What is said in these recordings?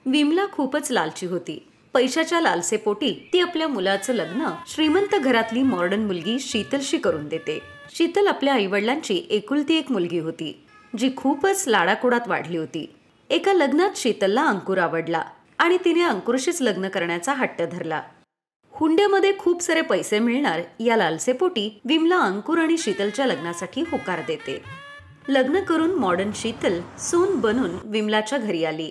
विमला खूपच लालची होती. पैशाच्या लालसेपोटी ती आपल्या मुलाचं लग्न श्रीमंत घरातली मॉडर्न मुलगी शीतलशी करून देते. शीतल आपल्या आईवडिलांची एकुलती एक मुलगी होती, जी खूपच लाडाकोडात वाढली होती. एका लग्नात शीतलला अंकुर आवडला आणि तिने अंकुरशीच लग्न करण्याचा हट्ट धरला. हुंड्यामध्ये खूप सारे पैसे मिळणार या लालसेपोटी विमला अंकुर आणि शीतलच्या लग्नासाठी होकार देते. लग्न करून मॉडर्न शीतल सून बनून विमलाच्या घरी आली.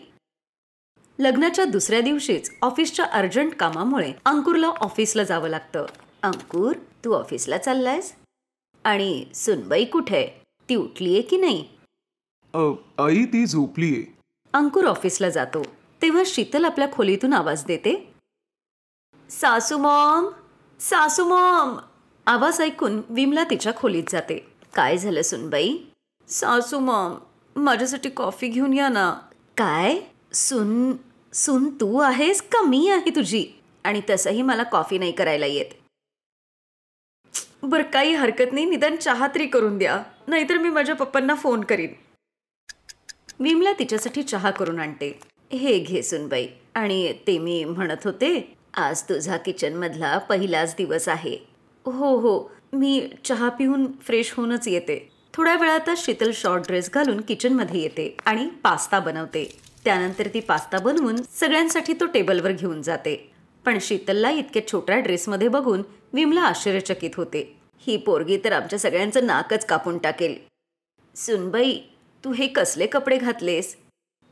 लग्नाच्या दुसऱ्या दिवशीच ऑफिसच्या अर्जंट कामामुळे अंकुरला ऑफिसला जावं लागतं. अंकुर, तू ऑफिसला चाललायस? आणि सुनबाई कुठे? ती उठलीये की नाही? आई ती झोपलीये. अंकुर ऑफिसला जातो तेव्हा शीतल आपल्या खोलीतून आवाज देते, सासू मॉम, सासू मॉम. आवाज ऐकून विमला तिच्या खोलीत जाते. काय झालं सुनबाई? सासू मॉम, माझ्यासाठी कॉफी घेऊन या ना. काय? सुन सुन तू आहेस का मी आहे तुझी? आणि तसंही मला कॉफी नाही करायला येत. बरं, काही हरकत नाही, निदान चहा तरी करून द्या, नाहीतर मी माझ्या पप्पांना फोन करीन. विमला तिच्यासाठी चहा करून आणते. हे घे सुनबाई. आणि ते मी म्हणत होते, आज तुझा किचनमधला पहिलाच दिवस आहे. हो हो, मी चहा पिऊन फ्रेश होऊनच येते. थोड्या वेळातच शीतल शॉर्ट ड्रेस घालून किचनमध्ये येते आणि पास्ता बनवते. त्यानंतर ती पास्ता बनवून सगळ्यांसाठी तो टेबलवर घेऊन जाते. पण शीतलला इतक्या छोट्या ड्रेसमध्ये बघून विमला आश्चर्यचकित होते. ही पोरगी तर आमच्या सगळ्यांचं नाकच कापून टाकेल. सुनबाई, तू हे कसले कपडे घातलेस?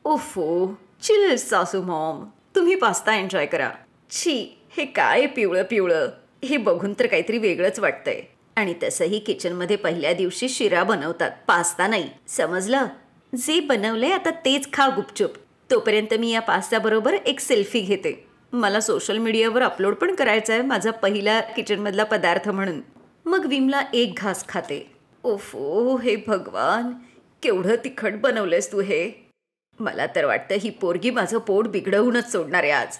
ओफो, चिल सासू मॉम, तुम्ही पास्ता एन्जॉय करा. छी, हे काय पिवळं पिवळं, हे बघून तर काहीतरी वेगळंच वाटतंय. आणि तसंही किचनमध्ये पहिल्या दिवशी शिरा बनवतात, पास्ता नाही, समजलं? जे बनवलंय आता तेच खा गुपचूप. तोपर्यंत मी या पास्त्याबरोबर एक सेल्फी घेते. मला सोशल मीडियावर अपलोड पण करायचं आहे माझा पहिला किचनमधला पदार्थ म्हणून. मग विमला एक घास खाते. ओफो, हे भगवान, केवढं तिखट बनवलंयस तू हे. मला तर वाटतं ही पोरगी माझं पोट बिघडवूनच सोडणार आहे आज.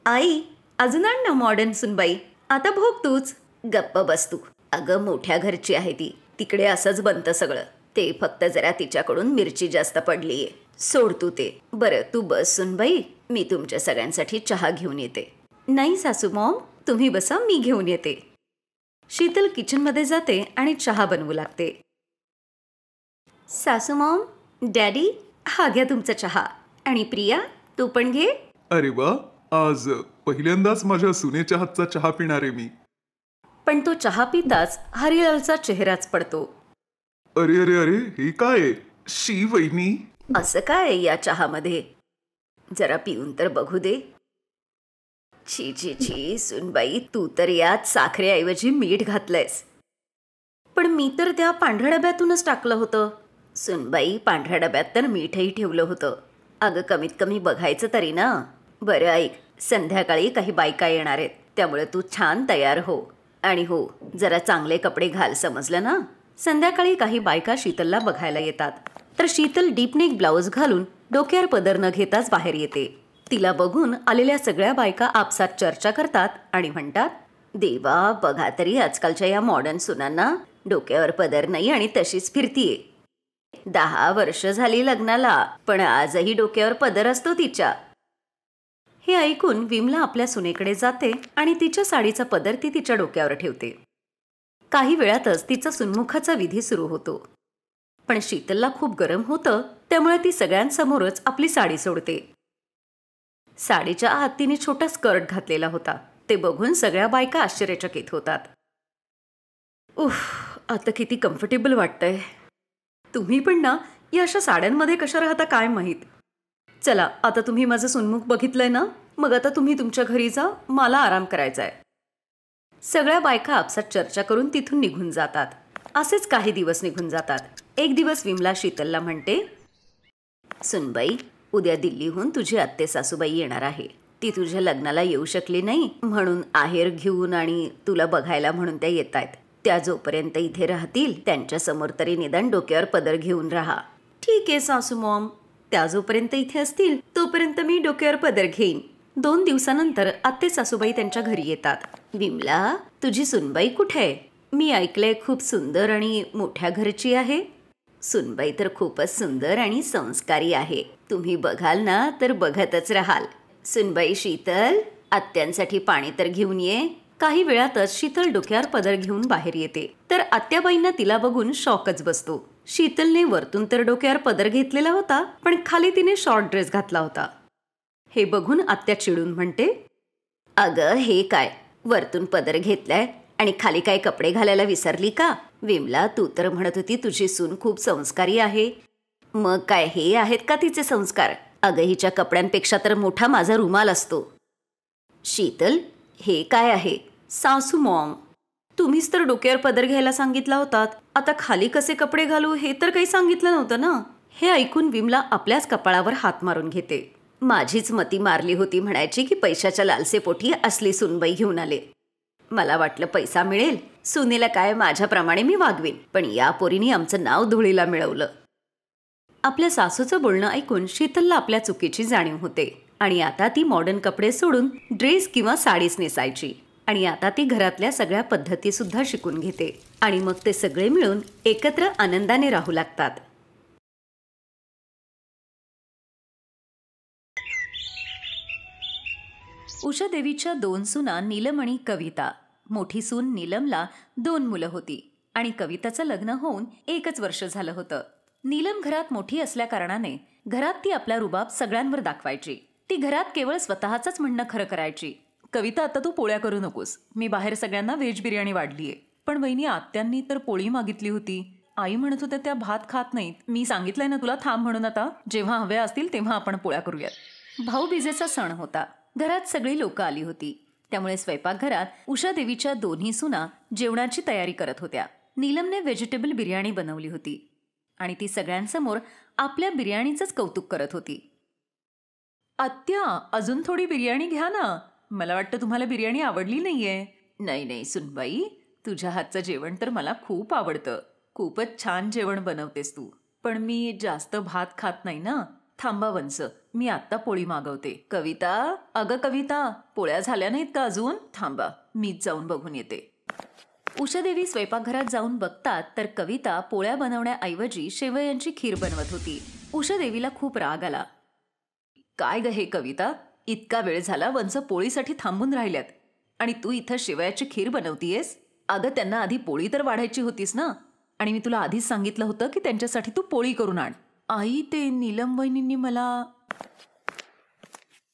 आई, अजून आण ना मॉडर्न सुनबाई. आता भोग तूच. गप्प बस तू. अगं, मोठ्या घरची आहे ती, तिकडे असंच बनतं सगळं. ते फक्त जरा तिच्याकडून मिरची जास्त पडलीये. सोड तू ते. बरं, तू बस सुनबाई, मी तुमच्या सगळ्यांसाठी चहा घेऊन येते. नाही सासू मॉम, तुम्ही बसा, मी घेऊन येते. शीतल किचनमध्ये जाते आणि चहा बनवू लागते. सासू मॉम, डॅडी, हा घ्या तुमचा चहा. आणि प्रिया, तू पण घे. अरे वा, आज पहिल्यांदाच माझ्या सुनेच्या हातचा चहा पिणार आहे मी. पण तो चहा पिताच हरिलालचा चेहराच पडतो. अरे अरे अरे, हे काय? शी वहिनी, असं काय या चहामध्ये? जरा पिऊन तर बघू दे. छी छी छी, सुनबाई, तू तर यात साखरेऐवजी मीठ घातलंयस. पण मी तर त्या पांढऱ्या डब्यातूनच टाकलं होतं. सुनबाई, पांढऱ्या डब्यात तर मीठही ठेवलं होतं. अगं, कमीत कमी बघायचं तरी ना. बरं ऐक, संध्याकाळी काही बायका येणार आहेत, त्यामुळे तू छान तयार हो. आणि हो, जरा चांगले कपडे घाल, समजलं ना? संध्याकाळी काही बायका शीतलला बघायला येतात. तर शीतल डीपनेक ब्लाऊज घालून डोक्यावर पदर न घेताच बाहेर येते. तिला बघून आलेल्या सगळ्या बायका आपसात चर्चा करतात आणि म्हणतात, देवा, बघा तरी आजकालच्या या मॉडर्न सुनांना, डोक्यावर पदर नाही आणि तशीच फिरतीये. 10 वर्ष झाली लग्नाला, पण आजही डोक्यावर पदर असतो तिच्या. हे ऐकून विमला आपल्या सुनेकडे जाते आणि तिच्या साडीचा पदर ती तिच्या डोक्यावर ठेवते. काही वेळातच तिचा सुन्मुखाचा विधी सुरू होतो. पण शीतलला खूप गरम होतं, त्यामुळे ती सगळ्यांसमोरच आपली साडी सोडते. साडीच्या आत तिने छोटा स्कर्ट घातलेला होता. ते बघून सगळ्या बायका आश्चर्यचकित होतात. उफ, आता किती कम्फर्टेबल वाटतंय. तुम्ही पण ना या अशा साड्यांमध्ये कशा राहता काय माहीत. चला, आता तुम्ही माझं सुन्मुख बघितलंय ना, मग आता तुम्ही तुमच्या घरी जा, मला आराम करायचा आहे. सगळ्या बायका आपसात चर्चा करून तिथून निघून जातात. असेच काही दिवस निघून जातात. एक दिवस विमला शीतलला म्हणते, सुनबाई, उद्या दिल्लीहून तुझी आत्ते सासूबाई येणार आहे. ती तुझ्या लग्नाला येऊ शकली नाही म्हणून आहेर घेऊन आणि तुला बघायला म्हणून त्या येत आहेत. त्या जोपर्यंत इथे राहतील त्यांच्यासमोर तरी निदान डोक्यावर पदर घेऊन राहा. ठीक आहे सासू मॉम, त्या जोपर्यंत इथे असतील तोपर्यंत मी डोक्यावर पदर घेईन. 2 दिवसानंतर आत्ते सासूबाई त्यांच्या घरी येतात. विमला, तुझी सुनबाई कुठे आहे? मी ऐकलंय खूप सुंदर आणि मोठ्या घरची आहे. सुनबाई तर खूपच सुंदर आणि संस्कारी आहे. तुम्ही बघाल ना तर बघतच राहाल. सुनबाई शीतल, आत्यांसाठी पाणी तर घेऊन ये. काही वेळातच शीतल डोक्यावर पदर घेऊन बाहेर येते, तर आत्याबाईंना तिला बघून शॉकच बसतो. शीतलने वरतून तर डोक्यावर पदर घेतलेला होता, पण खाली तिने शॉर्ट ड्रेस घातला होता. हे बघून आत्या चिडून म्हणते, अगं हे काय, वरतून पदर घेतलाय आणि खाली काय कपडे घालायला विसरली का? विमला, तू तर म्हणत होती तुझी सून खूप संस्कारी आहे. मग काय हे आहेत का तिचे संस्कार? अगं हिच्या कपड्यांपेक्षा तर मोठा माझा रुमाल असतो. शीतल, हे काय आहे? सासू मॉम, तुम्हीच तर डोक्यावर पदर घ्यायला सांगितला होतात. आता खाली कसे कपडे घालू हे तर काही सांगितलं नव्हतं ना. हे ऐकून विमला आपल्याच कपाळावर हात मारून घेते. माझीच मती मारली होती म्हणायची की पैशाच्या लालसेपोटी असली सुनबाई घेऊन आले. मला वाटलं पैसा मिळेल, सुनेला काय माझ्याप्रमाणे मी वागवीन, पण या पोरीने आमचं नाव धुळीला मिळवलं. आपल्या सासूचं बोलणं ऐकून शीतलला आपल्या चुकीची जाणीव होते आणि आता ती मॉडर्न कपडे सोडून ड्रेस किंवा साडीच नेसायची. आणि आता ती घरातल्या सगळ्या पद्धती सुद्धा शिकून घेते आणि मग ते सगळे मिळून एकत्र आनंदाने राहू लागतात. उषा देवीच्या 2 सुना नीलम आणि कविता. मोठी सून नीलमला 2 मुलं होती आणि कविताचं लग्न होऊन 1च वर्ष झालं होतं. नीलम घरात मोठी असल्या कारणाने घरात ती आपला रुबाब सगळ्यांवर दाखवायची. ती घरात केवळ स्वतःच म्हणणं खरं करायची. कविता, आता तू पोळ्या करू नकोस, मी बाहेर सगळ्यांना व्हेज बिर्याणी वाढलीये. पण वहिनी, आत्यांनी तर पोळी मागितली होती. आई म्हणत होत्या त्या भात खात नाहीत. मी सांगितलंय ना तुला, थांब म्हणून. आता जेव्हा हव्या असतील तेव्हा आपण पोळ्या करूयात. भाऊबीजेचा सण होता. घरात सगळी लोक आली होती, त्यामुळे स्वयंपाकघरात उषा देवीच्या 2ही सुना जेवणाची तयारी करत होत्या. नीलमने व्हेजिटेबल बिर्याणी बनवली होती आणि ती सगळ्यांसमोर आपल्या बिर्याणीचंच कौतुक करत होती. आत्या, अजून थोडी बिर्याणी घ्या ना. मला वाटतं तुम्हाला बिर्याणी आवडली नाहीये. नाही सुनबाई, तुझ्या हातचं जेवण तर मला खूप आवडतं. खूपच छान जेवण बनवतेस तू. पण मी जास्त भात खात नाही ना. थांबा वंस, मी आत्ता पोळी मागवते. कविता, अगं कविता, पोळ्या झाल्या नाहीत का अजून? थांबा, मीच जाऊन बघून येते. उषादेवी स्वयंपाकघरात जाऊन बघतात तर कविता पोळ्या बनवण्याऐवजी शेवयांची खीर बनवत होती. उषादेवीला खूप राग आला. काय ग हे कविता, इतका वेळ झाला वंस पोळीसाठी थांबून राहिल्यात आणि तू इथं शेवयाची खीर बनवतीयेस? अगं त्यांना आधी पोळी तर वाढायची होतीस ना, आणि मी तुला आधीच सांगितलं होतं की त्यांच्यासाठी तू पोळी करून आण. आई, ते नीलम वहिनींनी मला.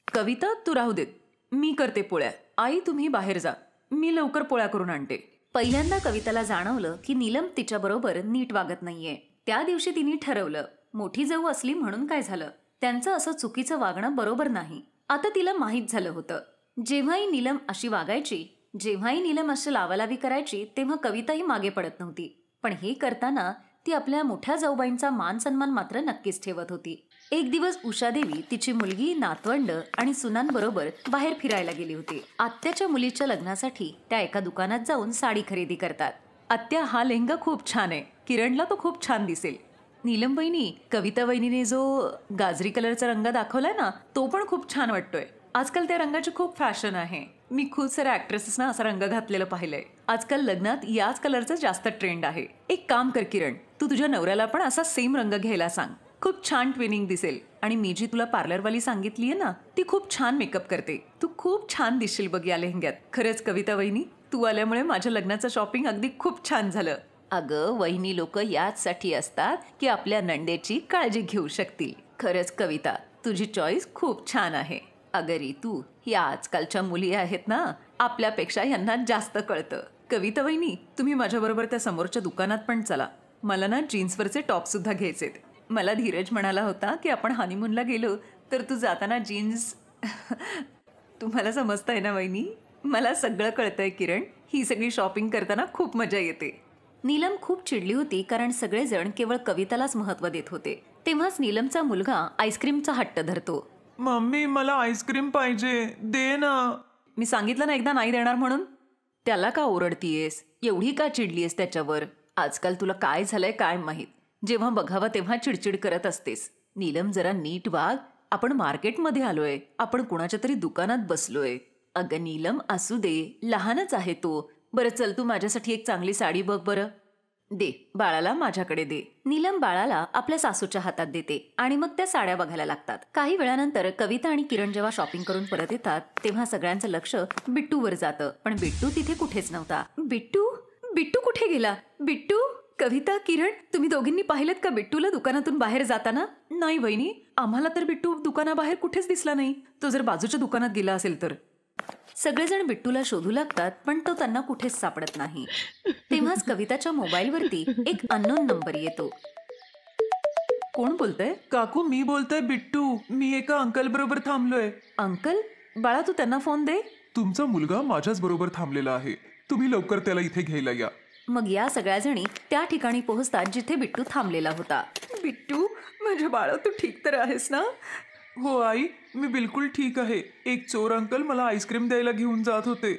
कविता, तू राहू देत, मी करते पोळ्या. आई, तुम्ही बाहेर जा, मी लवकर पोळ्या करून आणते. पहिल्यांदा कविताला जाणवलं की नीलम तिच्याबरोबर नीट वागत नाहीये. त्या दिवशी तिने ठरवलं, मोठी जाऊ असली म्हणून काय झालं, त्यांचं असं चुकीचं वागणं बरोबर नाही. आता तिला माहीत झालं होतं, जेव्हाही नीलम अशी वागायची, जेव्हाही नीलम अशी लावालावी करायची, तेव्हा कविताही मागे पडत नव्हती. पण हे करताना ती आपल्या मोठ्या जाऊबाईंचा मान सन्मान मात्र नक्कीच ठेवत होती. एक दिवस उषादेवी तिची मुलगी, नातवंड आणि सुनांबरोबर बाहेर फिरायला गेली होती. आत्याच्या मुलीच्या लग्नासाठी त्या एका दुकानात जाऊन साडी खरेदी करतात. आत्या, हा लेहंगा खूप छान आहे, किरणला तो खूप छान दिसेल. नीलम वहिनी, कविता वहिनीने जो गाजरी कलरचा रंग दाखवलाय ना, तो पण खूप छान वाटतोय. आजकाल त्या रंगाची खूप फॅशन आहे. मी खूप साऱ्या ऍक्ट्रेसेसना असा रंग घातलेला पाहिलंय. आजकाल लग्नात याच कलरचा जास्त ट्रेंड आहे. एक काम कर किरण, तू तुझ्या नवऱ्याला पण असा सेम रंग घ्यायला सांग. खूप छान ट्विनिंग दिसेल. आणि मी जी तुला पार्लरवाली सांगितलीये ना, ती खूप छान मेकअप करते. तू खूप छान दिसशील बघ या लेहंग्यात. खरंच कविता वहिनी, तू आल्यामुळे माझ्या लग्नाचं शॉपिंग अगदी खूप छान झालं. अगं, वहिनी लोक याचसाठी असतात की आपल्या नंदेची काळजी घेऊ शकतील. खरंच कविता, तुझी चॉईस खूप छान आहे. अगं रितू, या आजकालच्या मुली आहेत ना, आपल्यापेक्षा यांना जास्त कळतं. कविता वहिनी, तुम्ही माझ्याबरोबर त्या समोरच्या दुकानात पण चला. मला ना जीन्सवरचे टॉप सुद्धा घ्यायचेत. मला धीरज म्हणाला होता की आपण हनीमूनला गेलो तर तू जाताना जीन्स. तुम्हाला समजतंय ना वहिनी, मला सगळं कळतंय किरण. ही सगळी शॉपिंग करताना खूप मजा येते. नीलम खूप चिडली होती कारण सगळेजण केवळ कवितालाच महत्त्व देत होते. तेव्हाच नीलमचा मुलगा आईस्क्रीमचा हट्ट धरतो. मम्मी, मला आईस्क्रीम पाहिजे, दे ना. मी सांगितलं ना एकदा नाही देणार म्हणून. त्याला का ओरडतीयेस, एवढी का चिडलीयेस त्याच्यावर? आजकाल तुला काय झालंय काय माहीत, जेव्हा बघावं तेव्हा चिडचिड करत असतेस. नीलम, जरा नीट वाग. आपण मार्केटमध्ये आलोय, आपण कुणाच्या तरी दुकानात बसलोय. अगं नीलम, असू दे, लहानच आहे तो. बरं चल, तू माझ्यासाठी एक चांगली साडी बघ बरं. दे, बाळाला माझ्याकडे दे. नीलम बाळाला आपल्या सासूच्या हातात देते आणि मग त्या साड्या बघायला लागतात. काही वेळानंतर कविता आणि किरण जेव्हा शॉपिंग करून परत येतात तेव्हा सगळ्यांचं लक्ष बिट्टूवर जातं. पण बिट्टू तिथे कुठेच नव्हता. बिट्टू कुठे गेला? बिट्टू, कविता, किरण, तुम्ही दोघींनी पाहिलं का बिट्टूला दुकानातून बाहेर जाताना? नाही वहिनी, आम्हाला तर बिट्टू दुकानाबाहेर कुठेच दिसला नाही. तो जर बाजूच्या दुकानात गेला असेल तर. सगळेजण बिट्टूला शोधू लागतात पण तो त्यांना कुठेच सापडत नाही. तेव्हाच कविताच्या मोबाईलवरती एक अननोन नंबर येतो. कोण बोलतंय? काकू, मी बोलतोय बिट्टू. मी एका अंकल बरोबर थांबलोय. अंकल? बाळा, तू त्यांना फोन दे. तुमचा मुलगा माझ्याच बरोबर थांबलेला आहे. तुम्ही लवकर त्याला इथे घ्यायला या. मग या सगळ्या जणी त्या ठिकाणी पोहोचतात जिथे बिट्टू थांबलेला होता. बिट्टू, माझ्या बाळा, तू ठीक तर आहेस ना? हो आई, मी बिलकुल ठीक आहे. एक चोर अंकल मला आईस्क्रीम द्यायला घेऊन जात होते,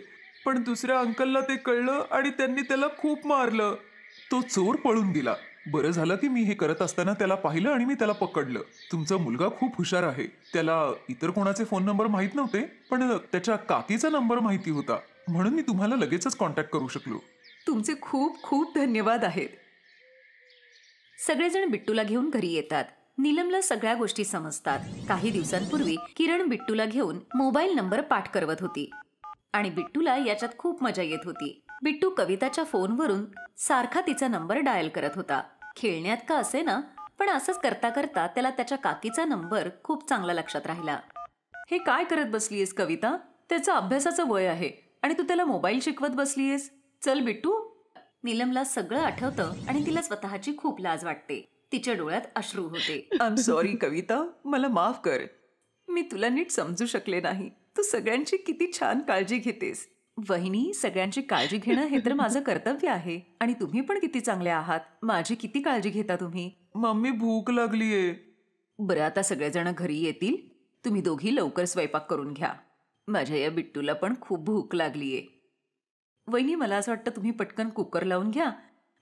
पण दुसऱ्या अंकलला ते कळलं आणि त्यांनी त्याला खूप मारलं. तो चोर पळून गेला. बरं झालं की मी हे करत असताना त्याला पाहिलं आणि मी त्याला पकडलं. तुमचा मुलगा खूप हुशार आहे. त्याला इतर कोणाचे फोन नंबर माहित नव्हते, पण त्याच्या काकीचा नंबर माहिती होता, म्हणून मी तुम्हाला लगेचच कॉन्टॅक्ट करू शकलो. तुमचे खूप खूप धन्यवाद आहेत. सगळेजण बिट्टूला घेऊन घरी येतात. नीलमला सगळ्या गोष्टी समजतात. काही दिवसांपूर्वी किरण बिट्टूला घेऊन मोबाईल नंबर पाठ करवत होती आणि बिट्टूला याच्यात खूप मजा येत होती. बिट्टू कविताच्या फोनवरून सारखा तिचा नंबर डायल करत होता. खेळण्यात का असे ना, पण असंच करता करता त्याला त्याच्या काकीचा नंबर खूप चांगला लक्षात राहिला. हे काय करत बसलीयस कविता? त्याचं अभ्यासाचं वय आहे आणि तू त्याला मोबाईल शिकवत बसलीयस. चल बिट्टू. नीलमला सगळं आठवतं आणि तिला स्वतःची खूप लाज वाटते. तिच्या डोळ्यात अश्रू होते. आय एम सॉरी कविता, मला माफ कर. मी तुला नीट समजू शकले नाही. तू सगळ्यांची किती छान काळजी घेतेस. वहिनी, सगळ्यांची काळजी घेणं हे तर माझं कर्तव्य आहे आणि तुम्ही पण किती चांगले आहात. माझी किती काळजी घेता तुम्ही. मम्मी, भूक लागलीये. बरं, आता सगळेजण घरी येतील. तुम्ही दोघी लवकर स्वयंपाक करून घ्या. माझ्या या बिट्टूला पण खूप भूक लागलीये. वहिनी, मला असं वाटतं तुम्ही पटकन कुकर लावून घ्या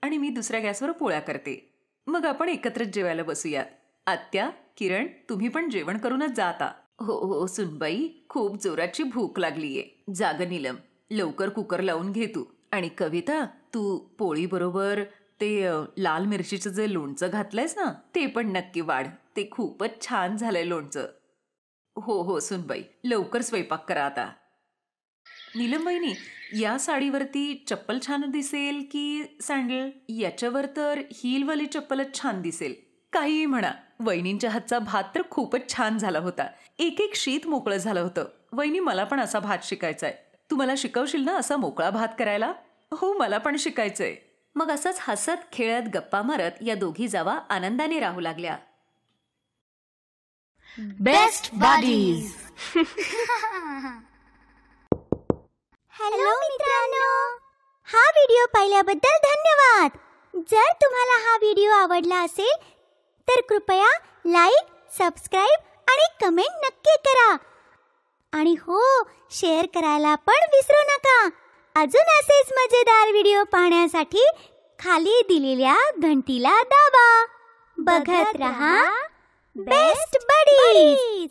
आणि मी दुसऱ्या गॅसवर पोळ्या करते. मग आपण एकत्रच जेवायला बसूयात. आत्या, किरण, तुम्ही पण जेवण करूनच जाता. हो हो सुनबाई, खूप जोराची भूक लागलीये. जाग नीलम, लवकर कुकर लावून घे तू. आणि कविता, तू पोळी बरोबर ते लाल मिरचीचं जे लोणचं घातलंयस ना, ते पण नक्की वाढ. ते खूपच छान झालंय लोणचं. हो हो सुनबाई, लवकर स्वयंपाक करा आता. नीलम वहिनी, या साडीवरती चप्पल छान दिसेल की सँडल? याच्यावर तर हीलवाली चप्पलच छान दिसेल. काहीही म्हणा, वहिनींच्या हातचा भात तर खूपच छान झाला होता. एक एक शीत मोकळं झालं होतं. वहिनी, मला पण असा भात शिकायचाय. तू मला शिकवशील ना असा मोकळा भात करायला? हो, मला पण शिकायचंय. मग असंच हसत खेळत गप्पा मारत या दोघी जावा आनंदाने राहू लागल्या. Best buddies. हॅलो मित्रांनो, हा व्हिडिओ पाहिल्याबद्दल धन्यवाद. जर तुम्हाला हा व्हिडिओ आवडला असेल तर कृपया लाईक, सबस्क्राईब आणि कमेंट नक्की करा. आणि हो, शेअर करायला पण विसरू नका. अजून असेच मजेदार व्हिडिओ पाहण्यासाठी खाली दिलेल्या घंटीला दाबा. बघत रहा बेस्ट बडीज.